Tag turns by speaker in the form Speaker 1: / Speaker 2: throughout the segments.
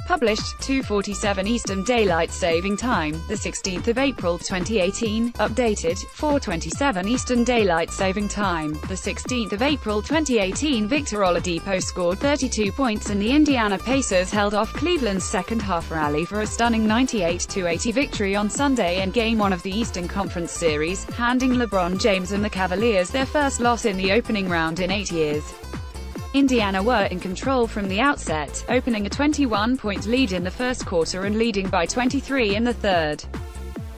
Speaker 1: Published, 2:47 Eastern Daylight Saving Time, the 16th of April 2018. Updated, 4:27 Eastern Daylight Saving Time, the 16th of April 2018. Victor Oladipo scored 32 points and the Indiana Pacers held off Cleveland's second-half rally for a stunning 98-80 victory on Sunday in Game 1 of the Eastern Conference Series, handing LeBron James and the Cavaliers their first loss in the opening round in 8 years. Indiana were in control from the outset, opening a 21-point lead in the first quarter and leading by 23 in the third.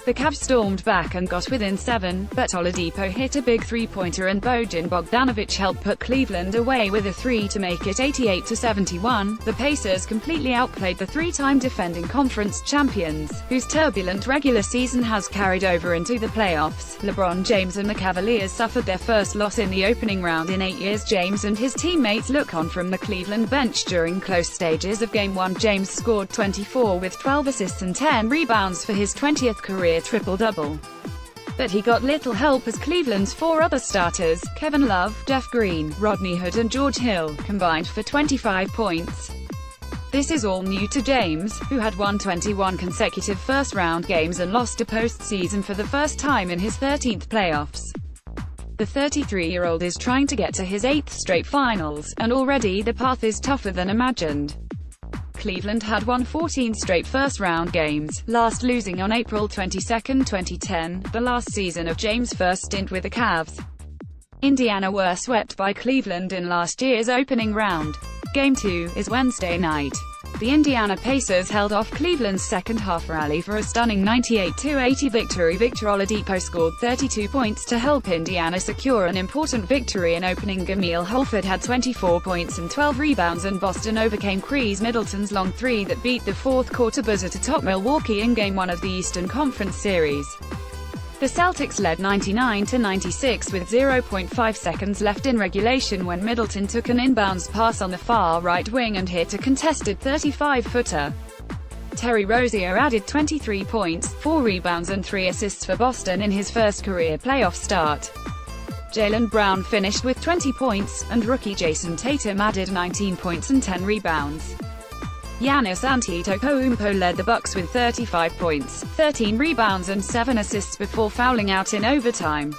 Speaker 1: The Cavs stormed back and got within 7, but Oladipo hit a big three-pointer and Bojan Bogdanovic helped put Cleveland away with a 3 to make it 88-71. The Pacers completely outplayed the three-time defending conference champions, whose turbulent regular season has carried over into the playoffs. LeBron James and the Cavaliers suffered their first loss in the opening round in 8 years. James and his teammates look on from the Cleveland bench during close stages of Game 1. James scored 24 with 12 assists and 10 rebounds for his 20th career triple-double. But he got little help as Cleveland's four other starters, Kevin Love, Jeff Green, Rodney Hood and George Hill, combined for 25 points. This is all new to James, who had won 21 consecutive first-round games and lost a postseason for the first time in his 13th playoffs. The 33-year-old is trying to get to his 8th straight finals, and already the path is tougher than imagined. Cleveland had won 14 straight first-round games, last losing on April 22, 2010, the last season of James' first stint with the Cavs. Indiana were swept by Cleveland in last year's opening round. Game 2 is Wednesday night. The Indiana Pacers held off Cleveland's second-half rally for a stunning 98-80 victory. Victor Oladipo scored 32 points to help Indiana secure an important victory in opening. Gamil Holford had 24 points and 12 rebounds and Boston overcame Chris Middleton's long three that beat the fourth-quarter buzzer to top Milwaukee in Game 1 of the Eastern Conference Series. The Celtics led 99-96 with 0.5 seconds left in regulation when Middleton took an inbounds pass on the far right wing and hit a contested 35-footer. Terry Rozier added 23 points, 4 rebounds and 3 assists for Boston in his first career playoff start. Jaylen Brown finished with 20 points, and rookie Jason Tatum added 19 points and 10 rebounds. Giannis Antetokounmpo led the Bucks with 35 points, 13 rebounds and 7 assists before fouling out in overtime.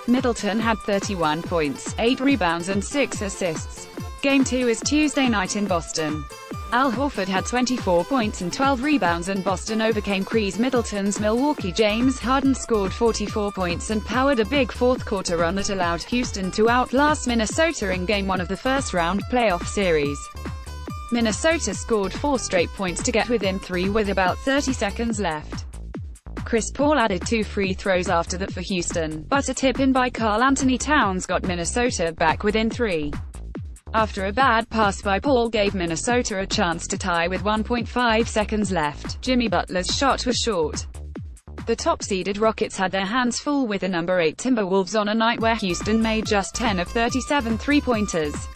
Speaker 1: Middleton had 31 points, 8 rebounds and 6 assists. Game 2 is Tuesday night in Boston. Al Horford had 24 points and 12 rebounds and Boston overcame Chris Middleton's Milwaukee. James Harden scored 44 points and powered a big fourth-quarter run that allowed Houston to outlast Minnesota in Game 1 of the first-round playoff series. Minnesota scored 4 straight points to get within 3 with about 30 seconds left. Chris Paul added 2 free throws after that for Houston, but a tip-in by Karl Anthony Towns got Minnesota back within 3. After a bad pass by Paul gave Minnesota a chance to tie with 1.5 seconds left, Jimmy Butler's shot was short. The top-seeded Rockets had their hands full with the number 8 Timberwolves on a night where Houston made just 10 of 37 three-pointers.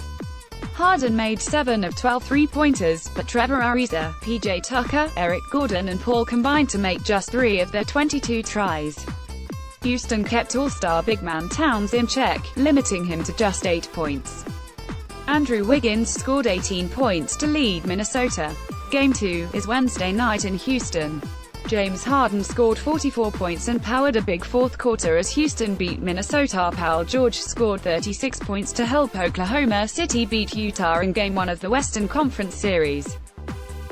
Speaker 1: Harden made 7 of 12 three-pointers, but Trevor Ariza, PJ Tucker, Eric Gordon and Paul combined to make just 3 of their 22 tries. Houston kept all-star big man Towns in check, limiting him to just 8 points. Andrew Wiggins scored 18 points to lead Minnesota. Game 2 is Wednesday night in Houston. James Harden scored 44 points and powered a big fourth quarter as Houston beat Minnesota. Paul George scored 36 points to help Oklahoma City beat Utah in Game 1 of the Western Conference Series.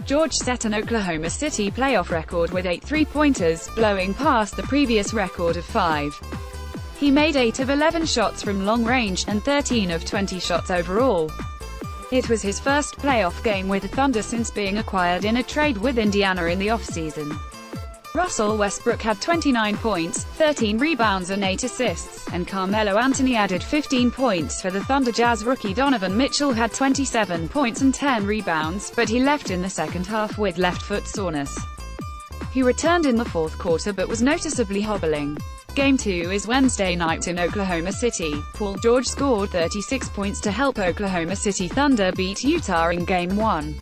Speaker 1: George set an Oklahoma City playoff record with 8 three-pointers, blowing past the previous record of 5. He made 8 of 11 shots from long range, and 13 of 20 shots overall. It was his first playoff game with the Thunder since being acquired in a trade with Indiana in the offseason. Russell Westbrook had 29 points, 13 rebounds and 8 assists, and Carmelo Anthony added 15 points for the Thunder. Jazz rookie Donovan Mitchell had 27 points and 10 rebounds, but he left in the second half with left foot soreness. He returned in the fourth quarter but was noticeably hobbling. Game 2 is Wednesday night in Oklahoma City. Paul George scored 36 points to help Oklahoma City Thunder beat Utah in Game 1.